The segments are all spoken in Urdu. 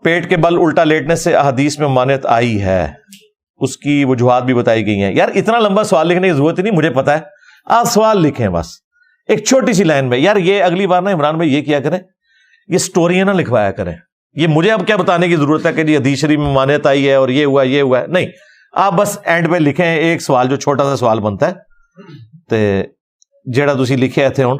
پیٹ کے بل الٹا لیٹنے سے احادیث میں ممانعت آئی ہے، اس کی وجوہات بھی بتائی گئی ہیں. یار اتنا لمبا سوال لکھنے کی ضرورت نہیں، مجھے پتا ہے، آپ سوال لکھیں بس ایک چھوٹی سی لائن میں. یار یہ اگلی بار نا عمران بھائی یہ کیا کریں، یہ سٹوریاں نہ لکھوایا کریں. یہ مجھے اب کیا بتانے کی ضرورت ہے کہ جی حدیث شریف میں ممانعت آئی ہے اور یہ ہوا ہے، نہیں. آپ بس اینڈ پہ لکھیں ایک سوال جو چھوٹا سا سوال بنتا ہے تے جیڑا تسی لکھیا تھے ہن،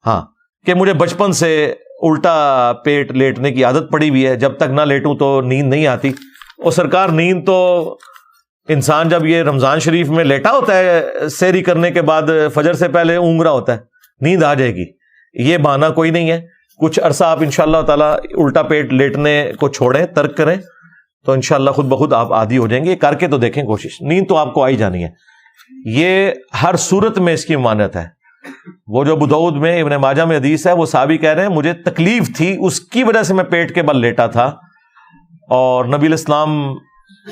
ہاں کہ مجھے بچپن سے الٹا پیٹ لیٹنے کی عادت پڑی ہوئی ہے، جب تک نہ لیٹوں تو نیند نہیں آتی. اور سرکار نیند تو انسان جب یہ رمضان شریف میں لیٹا ہوتا ہے سحری کرنے کے بعد فجر سے پہلے اونگ رہا ہوتا ہے، نیند آ جائے گی. یہ بہانہ کوئی نہیں ہے. کچھ عرصہ آپ انشاءاللہ تعالی الٹا پیٹ لیٹنے کو چھوڑیں، ترک کریں، تو انشاءاللہ خود بخود آپ عادی ہو جائیں گے. کر کے تو دیکھیں کوشش، نیند تو آپ کو آئی جانی ہے. یہ ہر صورت میں اس کی ممانعت ہے. وہ جو ابو داؤد میں ابن ماجہ میں حدیث ہے، وہ صحابی کہہ رہے ہیں مجھے تکلیف تھی، اس کی وجہ سے میں پیٹ کے بل لیٹا تھا، اور نبی علیہ السلام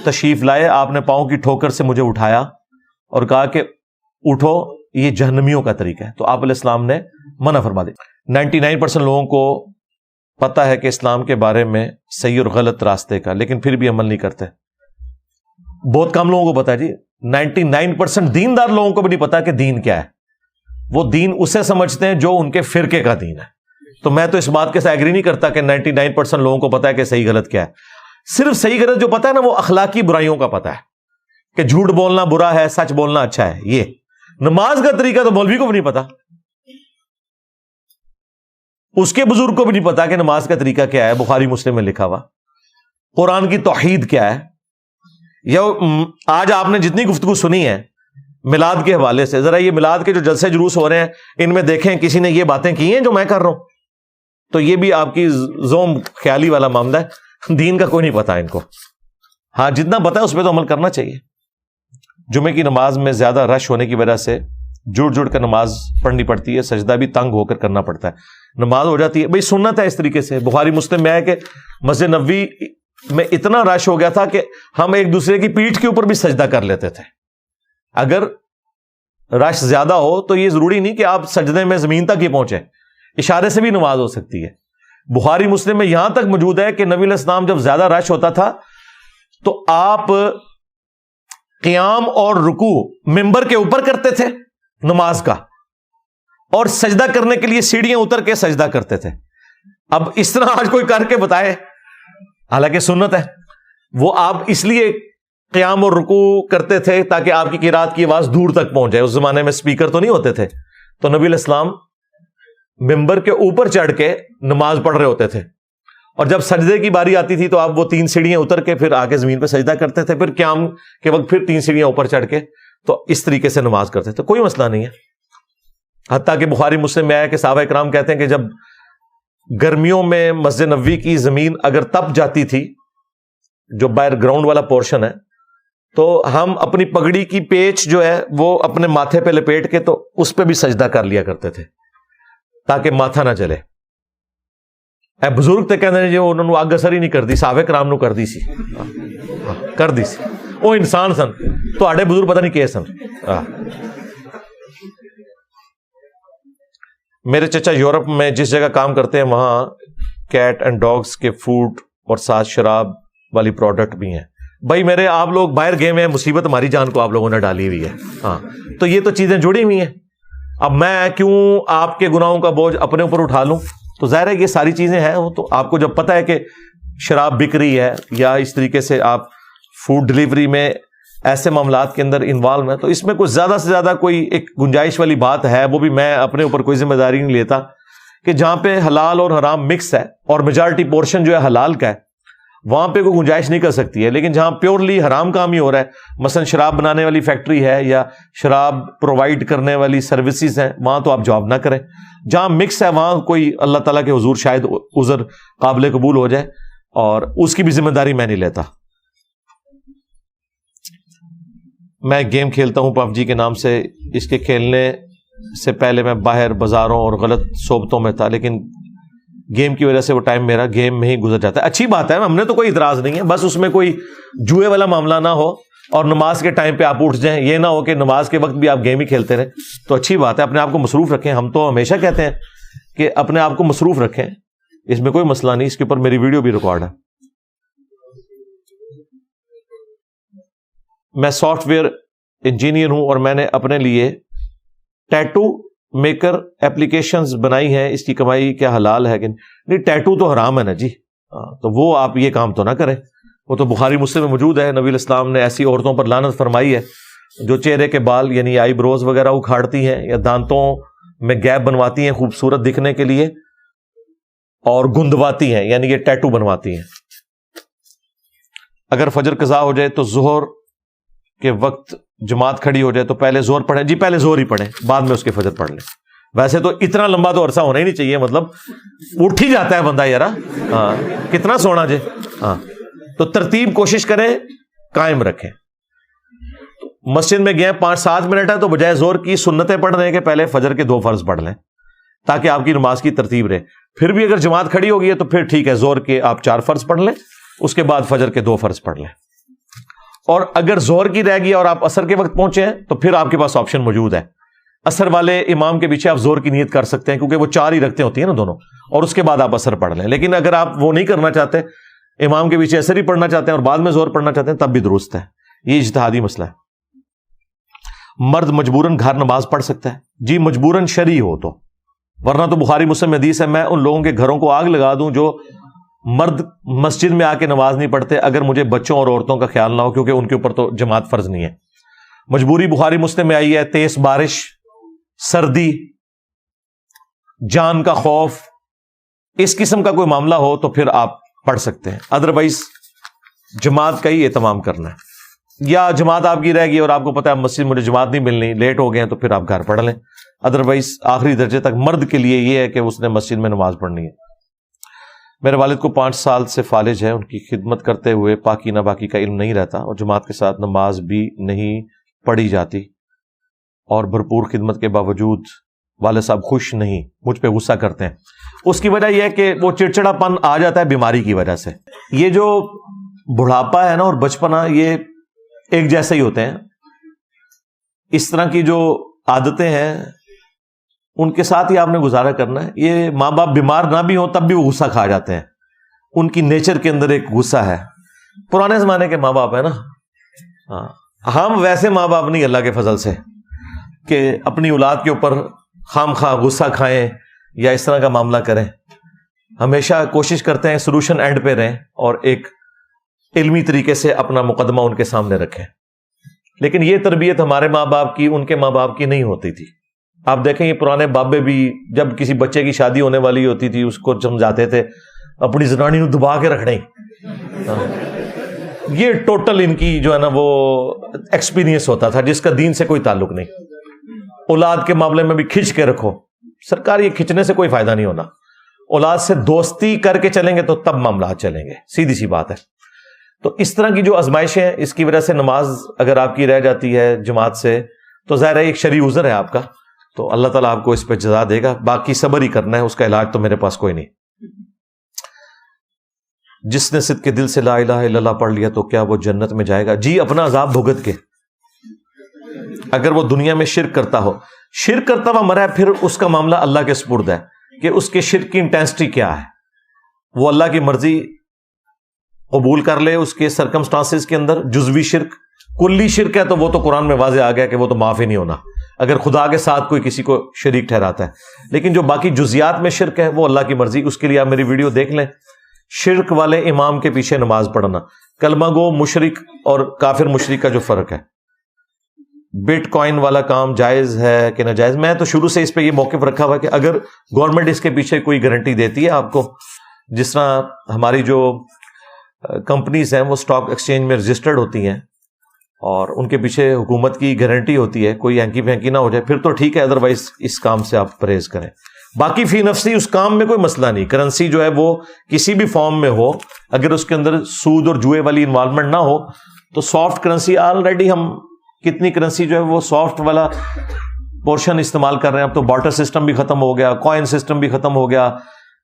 تشریف لائے، آپ نے پاؤں کی ٹھوکر سے مجھے اٹھایا اور کہا کہ اٹھو، یہ جہنمیوں کا طریقہ ہے. تو آپ علیہ السلام نے منع فرما دی. 99% لوگوں کو پتہ ہے کہ اسلام کے بارے میں صحیح اور غلط راستے کا، لیکن پھر بھی عمل نہیں کرتے. بہت کم لوگوں کو پتا ہے جی. 99% دیندار لوگوں کو بھی نہیں پتا کہ دین کیا ہے. وہ دین اسے سمجھتے ہیں جو ان کے فرقے کا دین ہے. تو میں تو اس بات کے ساتھ ایگری نہیں کرتا کہ 99% لوگوں کو پتا ہے کہ صحیح غلط کیا ہے. صرف صحیح غلط جو پتا ہے نا، وہ اخلاقی برائیوں کا پتا ہے کہ جھوٹ بولنا برا ہے، سچ بولنا اچھا ہے. یہ نماز کا طریقہ تو مولوی کو بھی نہیں پتا، اس کے بزرگ کو بھی نہیں پتا کہ نماز کا طریقہ کیا ہے. بخاری مسلم میں لکھا ہوا قرآن کی توحید کیا ہے. یا آج آپ نے جتنی گفتگو سنی ہے میلاد کے حوالے سے، ذرا یہ میلاد کے جو جلسے جلوس ہو رہے ہیں ان میں دیکھیں کسی نے یہ باتیں کی ہیں جو میں کر رہا ہوں. تو یہ بھی آپ کی زوم خیالی والا معاملہ ہے. دین کا کوئی نہیں پتا ان کو. ہاں جتنا پتا ہے اس پہ تو عمل کرنا چاہیے. جمعے کی نماز میں زیادہ رش ہونے کی وجہ سے جڑ کر نماز پڑھنی پڑتی ہے، سجدہ بھی تنگ ہو کر کرنا پڑتا ہے. نماز ہو جاتی ہے بھائی، سنت ہے اس طریقے سے. بخاری مسلم میں ہے کہ مسجد نبوی میں اتنا رش ہو گیا تھا کہ ہم ایک دوسرے کی پیٹھ کے اوپر بھی سجدہ کر لیتے تھے. اگر رش زیادہ ہو تو یہ ضروری نہیں کہ آپ سجدے میں زمین تک ہی پہنچے، اشارے سے بھی نماز ہو سکتی ہے. بخاری مسلم میں یہاں تک موجود ہے کہ نبی علیہ السلام جب زیادہ رش ہوتا تھا تو آپ قیام اور رکوع ممبر کے اوپر کرتے تھے نماز کا، اور سجدہ کرنے کے لیے سیڑھیاں اتر کے سجدہ کرتے تھے. اب اس طرح آج کوئی کر کے بتائے، حالانکہ سنت ہے. وہ آپ اس لیے قیام اور رکوع کرتے تھے تاکہ آپ کی قرات کی آواز دور تک پہنچ جائے. اس زمانے میں سپیکر تو نہیں ہوتے تھے. تو نبی علیہ السلام ممبر کے اوپر چڑھ کے نماز پڑھ رہے ہوتے تھے، اور جب سجدے کی باری آتی تھی تو آپ وہ 3 سیڑھیاں اتر کے پھر آگے زمین پہ سجدہ کرتے تھے، پھر قیام کے وقت پھر 3 سیڑھیاں اوپر چڑھ کے، تو اس طریقے سے نماز کرتے تھے. کوئی مسئلہ نہیں ہے. حتیٰ کہ بخاری مسلم میں آیا کہ صحابہ کرام کہتے ہیں کہ جب گرمیوں میں مسجد نبوی کی زمین اگر تپ جاتی تھی، جو باہر گراؤنڈ والا پورشن ہے، تو ہم اپنی پگڑی کی پیچ جو ہے وہ اپنے ماتھے پہ لپیٹ کے تو اس پہ بھی سجدہ کر لیا کرتے تھے تاکہ ماتھا نہ جلے. اے بزرگ تے کہندے نے جو انہوں نے اگ اثر ہی نہیں کردی، صحابہ کرام نو کردی سی، کردی سی. وہ انسان سن، تواڈے بزرگ پتہ نہیں کیسے سن. میرے چچا یورپ میں جس جگہ کام کرتے ہیں وہاں کیٹ اینڈ ڈاگس کے فوڈ اور ساتھ شراب والی پروڈکٹ بھی ہیں. بھائی میرے آپ لوگ باہر گئے ہیں، مصیبت ہماری جان کو آپ لوگوں نے ڈالی ہوئی ہے. ہاں تو یہ تو چیزیں جڑی ہوئی ہیں. اب میں کیوں آپ کے گناہوں کا بوجھ اپنے اوپر اٹھا لوں؟ تو ظاہر ہے یہ ساری چیزیں ہیں. وہ تو آپ کو جب پتہ ہے کہ شراب بک رہی ہے یا اس طریقے سے آپ فوڈ ڈلیوری میں ایسے معاملات کے اندر انوالو ہیں، تو اس میں کوئی زیادہ سے زیادہ کوئی ایک گنجائش والی بات ہے. وہ بھی میں اپنے اوپر کوئی ذمہ داری نہیں لیتا کہ جہاں پہ حلال اور حرام مکس ہے اور میجارٹی پورشن جو ہے حلال کا ہے وہاں پہ کوئی گنجائش نہیں کر سکتی ہے. لیکن جہاں پیورلی حرام کام ہی ہو رہا ہے، مثلا شراب بنانے والی فیکٹری ہے یا شراب پرووائڈ کرنے والی سروسز ہیں، وہاں تو آپ جواب نہ کریں. جہاں مکس ہے وہاں کوئی اللہ تعالیٰ کے حضور شاید عذر قابل قبول ہو جائے، اور اس کی بھی ذمہ داری میں نہیں لیتا. میں گیم کھیلتا ہوں PUBG کے نام سے. اس کے کھیلنے سے پہلے میں باہر بازاروں اور غلط صحبتوں میں تھا، لیکن گیم کی وجہ سے وہ ٹائم میرا گیم میں ہی گزر جاتا ہے. اچھی بات ہے، ہم نے تو کوئی اعتراض نہیں ہے، بس اس میں کوئی جوئے والا معاملہ نہ ہو اور نماز کے ٹائم پہ آپ اٹھ جائیں. یہ نہ ہو کہ نماز کے وقت بھی آپ گیم ہی کھیلتے رہیں. تو اچھی بات ہے، اپنے آپ کو مصروف رکھیں. ہم تو ہمیشہ کہتے ہیں کہ اپنے آپ کو مصروف رکھیں، اس میں کوئی مسئلہ نہیں. اس کے اوپر میری ویڈیو بھی ریکارڈ ہے. میں سافٹ ویئر انجینئر ہوں اور میں نے اپنے لیے ٹیٹو میکر ایپلیکیشنز بنائی ہیں, اس کی کمائی کیا حلال ہے کہ نہیں؟ ٹیٹو تو حرام ہے نا جی, تو وہ آپ یہ کام تو نہ کریں. وہ تو بخاری مسلم میں موجود ہے, نبی الاسلام نے ایسی عورتوں پر لعنت فرمائی ہے جو چہرے کے بال یعنی آئی بروز وغیرہ اکھاڑتی ہیں یا دانتوں میں گیپ بنواتی ہیں خوبصورت دکھنے کے لیے, اور گندواتی ہیں یعنی یہ ٹیٹو بنواتی ہیں. اگر فجر قضا ہو جائے تو ظہر کے وقت جماعت کھڑی ہو جائے تو پہلے زہر پڑھیں؟ جی پہلے زہر ہی پڑھیں, بعد میں اس کے فجر پڑھ لیں. ویسے تو اتنا لمبا تو عرصہ ہونا ہی نہیں چاہیے, مطلب اٹھ ہی جاتا ہے بندہ یار, ہاں کتنا سونا جے. ہاں تو ترتیب کوشش کریں قائم رکھیں. مسجد میں گئے 5-7 منٹ ہے تو بجائے زہر کی سنتیں پڑھنے کے پہلے فجر کے 2 فرض پڑھ لیں تاکہ آپ کی نماز کی ترتیب رہے. پھر بھی اگر جماعت کھڑی ہوگی ہے تو پھر ٹھیک ہے, زہر کے آپ 4 فرض پڑھ لیں, اس کے بعد فجر کے 2 فرض پڑھ لیں. اور اگر زہر کی رہ گئی اور آپ عصر کے وقت پہنچے ہیں تو پھر آپ کے پاس آپشن موجود ہے, عصر والے امام کے پیچھے آپ زہر کی نیت کر سکتے ہیں کیونکہ وہ 4 ہی رکھتے ہوتی ہیں نا دونوں, اور اس کے بعد آپ عصر پڑھ لیں. لیکن اگر آپ وہ نہیں کرنا چاہتے, امام کے پیچھے عصر ہی پڑھنا چاہتے ہیں اور بعد میں زہر پڑھنا چاہتے ہیں, تب بھی درست ہے. یہ اجتہادی مسئلہ ہے. مرد مجبوراً گھر نماز پڑھ سکتا ہے؟ جی مجبوراً شرعی ہو تو, ورنہ تو بخاری مسلم حدیث ہے میں ان لوگوں کے گھروں کو آگ لگا دوں جو مرد مسجد میں آ کے نماز نہیں پڑھتے اگر مجھے بچوں اور عورتوں کا خیال نہ ہو, کیونکہ ان کے اوپر تو جماعت فرض نہیں ہے. مجبوری بخاری مسلم میں آئی ہے, تیز بارش, سردی, جان کا خوف, اس قسم کا کوئی معاملہ ہو تو پھر آپ پڑھ سکتے ہیں. ادروائز جماعت کا ہی اہتمام کرنا ہے. یا جماعت آپ کی رہ گئی اور آپ کو پتا ہے مسجد مجھے جماعت نہیں ملنی, لیٹ ہو گئے ہیں, تو پھر آپ گھر پڑھ لیں. ادروائز آخری درجے تک مرد کے لیے یہ ہے کہ اس نے مسجد میں نماز پڑھنی ہے. میرے والد کو 5 سال سے فالج ہے, ان کی خدمت کرتے ہوئے پاکی نہ باقی کا علم نہیں رہتا اور جماعت کے ساتھ نماز بھی نہیں پڑھی جاتی, اور بھرپور خدمت کے باوجود والد صاحب خوش نہیں, مجھ پہ غصہ کرتے ہیں. اس کی وجہ یہ ہے کہ وہ چڑچڑا پن آ جاتا ہے بیماری کی وجہ سے. یہ جو بڑھاپا ہے نا اور بچپنا یہ ایک جیسے ہی ہوتے ہیں. اس طرح کی جو عادتیں ہیں ان کے ساتھ ہی آپ نے گزارا کرنا ہے. یہ ماں باپ بیمار نہ بھی ہوں تب بھی وہ غصہ کھا جاتے ہیں, ان کی نیچر کے اندر ایک غصہ ہے. پرانے زمانے کے ماں باپ ہے نا, ہاں ہم ویسے ماں باپ نہیں اللہ کے فضل سے کہ اپنی اولاد کے اوپر خام خواہ غصہ کھائیں یا اس طرح کا معاملہ کریں. ہمیشہ کوشش کرتے ہیں سولوشن اینڈ پہ رہیں اور ایک علمی طریقے سے اپنا مقدمہ ان کے سامنے رکھیں. لیکن یہ تربیت ہمارے ماں باپ کی ان کے ماں باپ کی نہیں ہوتی تھی. آپ دیکھیں یہ پرانے بابے بھی جب کسی بچے کی شادی ہونے والی ہوتی تھی اس کو سمجھاتے تھے اپنی زنانی کو دبا کے رکھنا ہی. یہ ٹوٹل ان کی جو ہے نا وہ ایکسپیرینس ہوتا تھا جس کا دین سے کوئی تعلق نہیں. اولاد کے معاملے میں بھی کھچ کے رکھو, سرکار یہ کھچنے سے کوئی فائدہ نہیں ہونا. اولاد سے دوستی کر کے چلیں گے تو تب معاملات چلیں گے, سیدھی سی بات ہے. تو اس طرح کی جو آزمائشیں ہیں اس کی وجہ سے نماز اگر آپ کی رہ جاتی ہے جماعت سے تو ظاہر ہے ایک شرعی عذر ہے آپ کا, تو اللہ تعالیٰ آپ کو اس پہ جزا دے گا. باقی صبر ہی کرنا ہے, اس کا علاج تو میرے پاس کوئی نہیں. جس نے صدق کے دل سے لا الہ الا اللہ پڑھ لیا تو کیا وہ جنت میں جائے گا؟ جی اپنا عذاب بھگت کے. اگر وہ دنیا میں شرک کرتا ہو, شرک کرتا ہوا مرا ہے, پھر اس کا معاملہ اللہ کے سپرد ہے کہ اس کے شرک کی انٹینسٹی کیا ہے. وہ اللہ کی مرضی قبول کر لے اس کے سرکمسٹانسز کے اندر. جزوی شرک, کلی شرک ہے تو وہ تو قرآن میں واضح آ گیا کہ وہ تو معاف ہی نہیں ہونا اگر خدا کے ساتھ کوئی کسی کو شریک ٹھہراتا ہے. لیکن جو باقی جزیات میں شرک ہے وہ اللہ کی مرضی. اس کے لیے آپ میری ویڈیو دیکھ لیں, شرک والے امام کے پیچھے نماز پڑھنا, کلمہ گو مشرک اور کافر مشرک کا جو فرق ہے. بٹ کوائن والا کام جائز ہے کہ ناجائز؟ میں تو شروع سے اس پہ یہ موقف رکھا ہوا کہ اگر گورنمنٹ اس کے پیچھے کوئی گارنٹی دیتی ہے آپ کو, جس طرح ہماری جو کمپنیز ہیں وہ اسٹاک ایکسچینج میں رجسٹرڈ ہوتی ہیں اور ان کے پیچھے حکومت کی گارنٹی ہوتی ہے, کوئی ہینکی پھینکی نہ ہو جائے, پھر تو ٹھیک ہے. ادروائز اس کام سے آپ پرہیز کریں. باقی فی نفسی اس کام میں کوئی مسئلہ نہیں. کرنسی جو ہے وہ کسی بھی فارم میں ہو, اگر اس کے اندر سود اور جوئے والی انوالومنٹ نہ ہو تو سافٹ کرنسی آلریڈی ہم کتنی کرنسی جو ہے وہ سافٹ والا پورشن استعمال کر رہے ہیں. اب تو بارٹر سسٹم بھی ختم ہو گیا, کوائن سسٹم بھی ختم ہو گیا,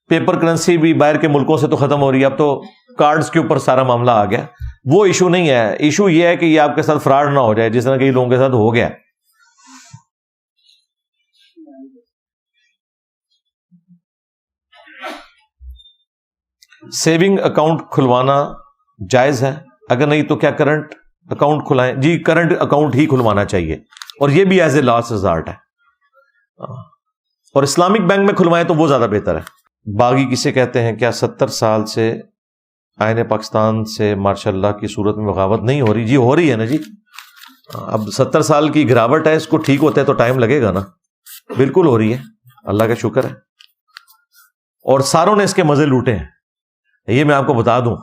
پیپر کرنسی بھی باہر کے ملکوں سے تو ختم ہو رہی ہے. اب تو کارڈز کے اوپر سارا معاملہ آ گیا. وہ ایشو نہیں ہے. ایشو یہ ہے کہ یہ آپ کے ساتھ فراڈ نہ ہو جائے جس طرح کئی لوگوں کے ساتھ ہو گیا. سیونگ اکاؤنٹ کھلوانا جائز ہے؟ اگر نہیں تو کیا کرنٹ اکاؤنٹ کھلائیں جی، کرنٹ اکاؤنٹ ہی کھلوانا چاہیے، اور یہ بھی ایز اے لاسٹ ریزارٹ ہے، اور اسلامک بینک میں کھلوائیں تو وہ زیادہ بہتر ہے۔ باغی کسے کہتے ہیں؟ کیا 70 سال سے آئین پاکستان سے ماشاء اللہ کی صورت میں بغاوت نہیں ہو رہی؟ جی ہو رہی ہے نا جی، اب 70 سال کی گراوٹ ہے، اس کو ٹھیک ہوتا ہے تو ٹائم لگے گا نا، بالکل ہو رہی ہے، اللہ کا شکر ہے، اور ساروں نے اس کے مزے لوٹے ہیں، یہ میں آپ کو بتا دوں۔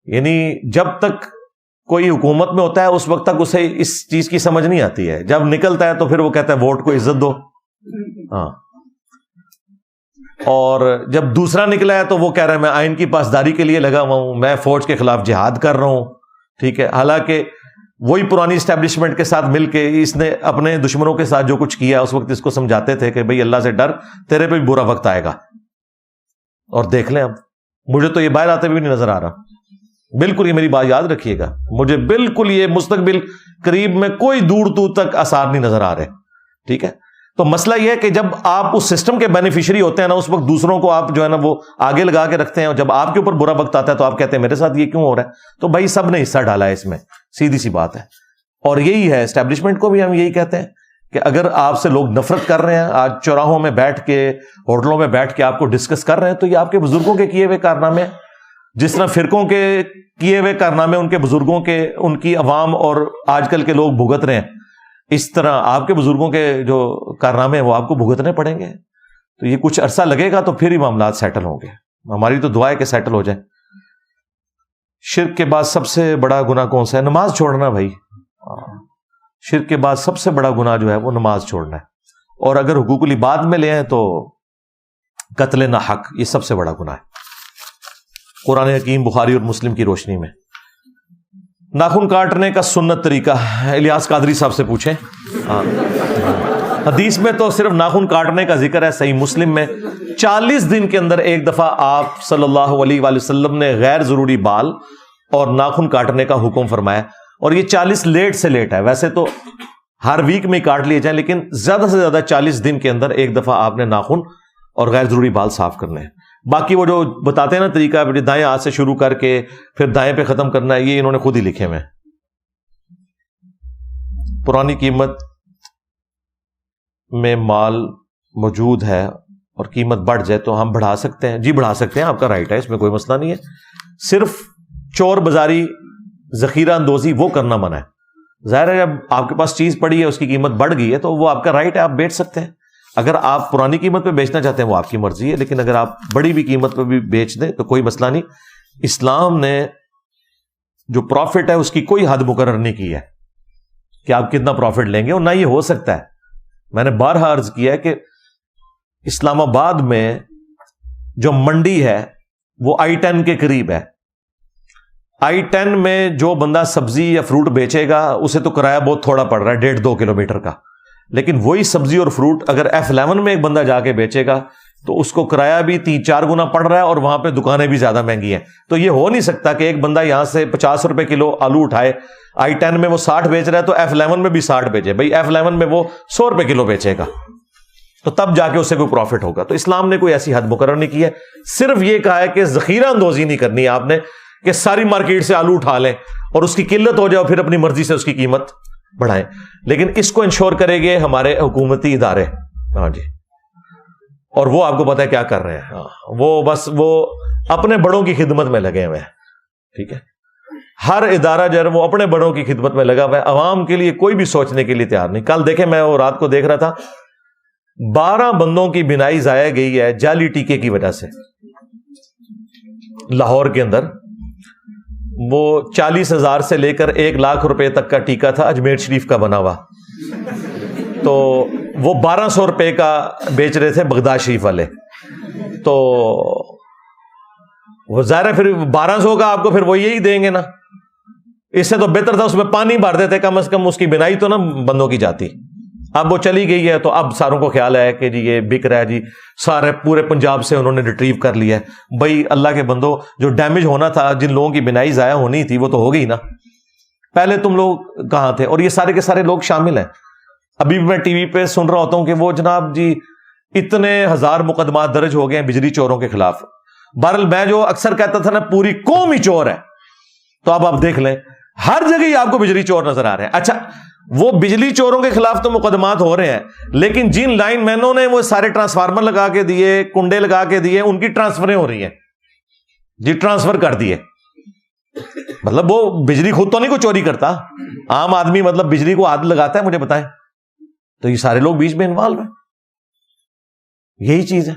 یعنی جب تک کوئی حکومت میں ہوتا ہے اس وقت تک اسے اس چیز کی سمجھ نہیں آتی ہے، جب نکلتا ہے تو پھر وہ کہتا ہے ووٹ کو عزت دو، ہاں، اور جب دوسرا نکلا ہے تو وہ کہہ رہا ہے میں آئین کی پاسداری کے لیے لگا ہوا ہوں، میں فوج کے خلاف جہاد کر رہا ہوں، ٹھیک ہے، حالانکہ وہی پرانی اسٹیبلشمنٹ کے ساتھ مل کے اس نے اپنے دشمنوں کے ساتھ جو کچھ کیا اس وقت اس کو سمجھاتے تھے کہ بھئی اللہ سے ڈر، تیرے پہ بھی برا وقت آئے گا، اور دیکھ لیں اب مجھے تو یہ باہر آتے ہوئے نہیں نظر آ رہا، بالکل یہ میری بات یاد رکھیے گا، مجھے بالکل یہ مستقبل قریب میں کوئی دور دور تک آثار نہیں نظر آ رہے، ٹھیک ہے۔ تو مسئلہ یہ ہے کہ جب آپ اس سسٹم کے بینیفیشری ہوتے ہیں نا، اس وقت دوسروں کو آپ جو ہے نا وہ آگے لگا کے رکھتے ہیں، اور جب آپ کے اوپر برا وقت آتا ہے تو آپ کہتے ہیں میرے ساتھ یہ کیوں ہو رہا ہے؟ تو بھائی سب نے حصہ ڈالا ہے اس میں، سیدھی سی بات ہے، اور یہی ہے اسٹیبلشمنٹ کو بھی ہم یہی کہتے ہیں کہ اگر آپ سے لوگ نفرت کر رہے ہیں، آج چوراہوں میں بیٹھ کے، ہوٹلوں میں بیٹھ کے آپ کو ڈسکس کر رہے ہیں، تو یہ آپ کے بزرگوں کے کیے ہوئے کارنامے ہیں، جس طرح فرقوں کے کیے ہوئے کارنامے ان کے بزرگوں کے، ان کی عوام اور آج کل کے لوگ بھگت رہے ہیں، اس طرح آپ کے بزرگوں کے جو کارنامے ہیں وہ آپ کو بھگتنے پڑیں گے، تو یہ کچھ عرصہ لگے گا تو پھر ہی معاملات سیٹل ہوں گے، ہماری تو دعا ہے کہ سیٹل ہو جائیں۔ شرک کے بعد سب سے بڑا گناہ کون سا ہے؟ نماز چھوڑنا بھائی، شرک کے بعد سب سے بڑا گناہ جو ہے وہ نماز چھوڑنا ہے، اور اگر حقوق العباد میں لے آئیں تو قتل نہ حق، یہ سب سے بڑا گناہ ہے قرآن حکیم، بخاری اور مسلم کی روشنی میں۔ ناخن کاٹنے کا سنت طریقہ الیاس قادری صاحب سے پوچھیں، حدیث میں تو صرف ناخن کاٹنے کا ذکر ہے، صحیح مسلم میں 40 دن کے اندر ایک دفعہ آپ صلی اللہ علیہ وآلہ وسلم نے غیر ضروری بال اور ناخن کاٹنے کا حکم فرمایا، اور یہ 40 لیٹ سے لیٹ ہے، ویسے تو ہر ویک میں کاٹ لیے جائیں، لیکن زیادہ سے زیادہ 40 دن کے اندر ایک دفعہ آپ نے ناخن اور غیر ضروری بال صاف کرنے ہیں۔ باقی وہ جو بتاتے ہیں نا طریقہ، دائیں ہاتھ سے شروع کر کے پھر دائیں پہ ختم کرنا ہے، یہ انہوں نے خود ہی لکھے ہوئے ہیں۔ پرانی قیمت میں مال موجود ہے اور قیمت بڑھ جائے تو ہم بڑھا سکتے ہیں؟ جی بڑھا سکتے ہیں، آپ کا رائٹ ہے، اس میں کوئی مسئلہ نہیں ہے، صرف چور بازاری، ذخیرہ اندوزی وہ کرنا منع ہے۔ ظاہر ہے جب آپ کے پاس چیز پڑی ہے، اس کی قیمت بڑھ گئی ہے تو وہ آپ کا رائٹ ہے، آپ بیچ سکتے ہیں، اگر آپ پرانی قیمت پہ بیچنا چاہتے ہیں وہ آپ کی مرضی ہے، لیکن اگر آپ بڑی بھی قیمت پہ بھی بیچ دیں تو کوئی مسئلہ نہیں۔ اسلام نے جو پروفٹ ہے اس کی کوئی حد مقرر نہیں کی ہے کہ آپ کتنا پروفٹ لیں گے، اور نہ یہ ہو سکتا ہے۔ میں نے بارہا عرض کیا ہے کہ اسلام آباد میں جو منڈی ہے وہ I-10 کے قریب ہے، I-10 میں جو بندہ سبزی یا فروٹ بیچے گا اسے تو کرایہ بہت تھوڑا پڑ رہا ہے، 1.5-2 کلومیٹر کا، لیکن وہی سبزی اور فروٹ اگر F11 میں ایک بندہ جا کے بیچے گا تو اس کو کرایہ بھی 3-4 گنا پڑ رہا ہے، اور وہاں پہ دکانیں بھی زیادہ مہنگی ہیں۔ تو یہ ہو نہیں سکتا کہ ایک بندہ یہاں سے 50 روپے کلو آلو اٹھائے، I-10 میں وہ 60 بیچ رہا ہے تو F11 میں بھی 60 بیچے، بھائی F11 میں وہ 100 روپے کلو بیچے گا تو تب جا کے اسے کوئی پروفٹ ہوگا۔ تو اسلام نے کوئی ایسی حد مقرر نہیں کی ہے، صرف یہ کہا ہے کہ ذخیرہ اندوزی نہیں کرنی آپ نے کہ ساری مارکیٹ سے آلو اٹھا لیں اور اس کی قلت ہو جائے پھر اپنی مرضی سے اس کی قیمت بڑھائیں، لیکن اس کو انشور کرے گے ہمارے حکومتی ادارے، ہاں جی، اور وہ آپ کو پتا ہے کیا کر رہے ہیں، وہ بس وہ اپنے بڑوں کی خدمت میں لگے ہوئے ہیں، ٹھیک ہے، ہر ادارہ جو ہے وہ اپنے بڑوں کی خدمت میں لگا ہوا ہے، عوام کے لیے کوئی بھی سوچنے کے لیے تیار نہیں۔ کل دیکھیں میں وہ رات کو دیکھ رہا تھا، 12 بندوں کی بینائی ضائع گئی ہے جعلی ٹیکے کی وجہ سے لاہور کے اندر۔ وہ 40,000 سے لے کر 1 لاکھ روپے تک کا ٹیکہ تھا، اجمیر شریف کا بنا ہوا، تو وہ 1200 روپے کا بیچ رہے تھے بغداد شریف والے، تو وہ ظاہر ہے پھر 1200 کا آپ کو پھر وہ یہی دیں گے نا، اس سے تو بہتر تھا اس میں پانی بھر دیتے، کم از کم اس کی بنائی تو نہ بندوں کی جاتی۔ اب وہ چلی گئی ہے تو اب ساروں کو خیال ہے کہ جی یہ بک رہا ہے، جی سارے پورے پنجاب سے انہوں نے ریٹریو کر لیا ہے۔ بھائی اللہ کے بندو، جو ڈیمیج ہونا تھا، جن لوگوں کی بنائی ضائع ہونی تھی وہ تو ہو گئی نا، پہلے تم لوگ کہاں تھے؟ اور یہ سارے کے سارے لوگ شامل ہیں۔ ابھی بھی میں ٹی وی پہ سن رہا ہوتا ہوں کہ وہ جناب جی اتنے 1000 مقدمات درج ہو گئے ہیں بجلی چوروں کے خلاف۔ بہرحال میں جو اکثر کہتا تھا نا پوری قوم ہی چور ہے، تو اب آپ دیکھ لیں ہر جگہ ہی آپ کو بجلی چور نظر آ رہے ہیں. اچھا وہ بجلی چوروں کے خلاف تو مقدمات ہو رہے ہیں, لیکن جن لائن مینوں نے وہ سارے ٹرانسفارمر لگا کے دیے, کنڈے لگا کے دیے, ان کی ٹرانسفریں ہو رہی ہیں جی, ٹرانسفر کر دیے. مطلب وہ بجلی خود تو نہیں کو چوری کرتا, عام آدمی مطلب بجلی کو ہاتھ لگاتا ہے, مجھے بتائیں. تو یہ سارے لوگ بیچ میں انوالو ہیں, یہی چیز ہے.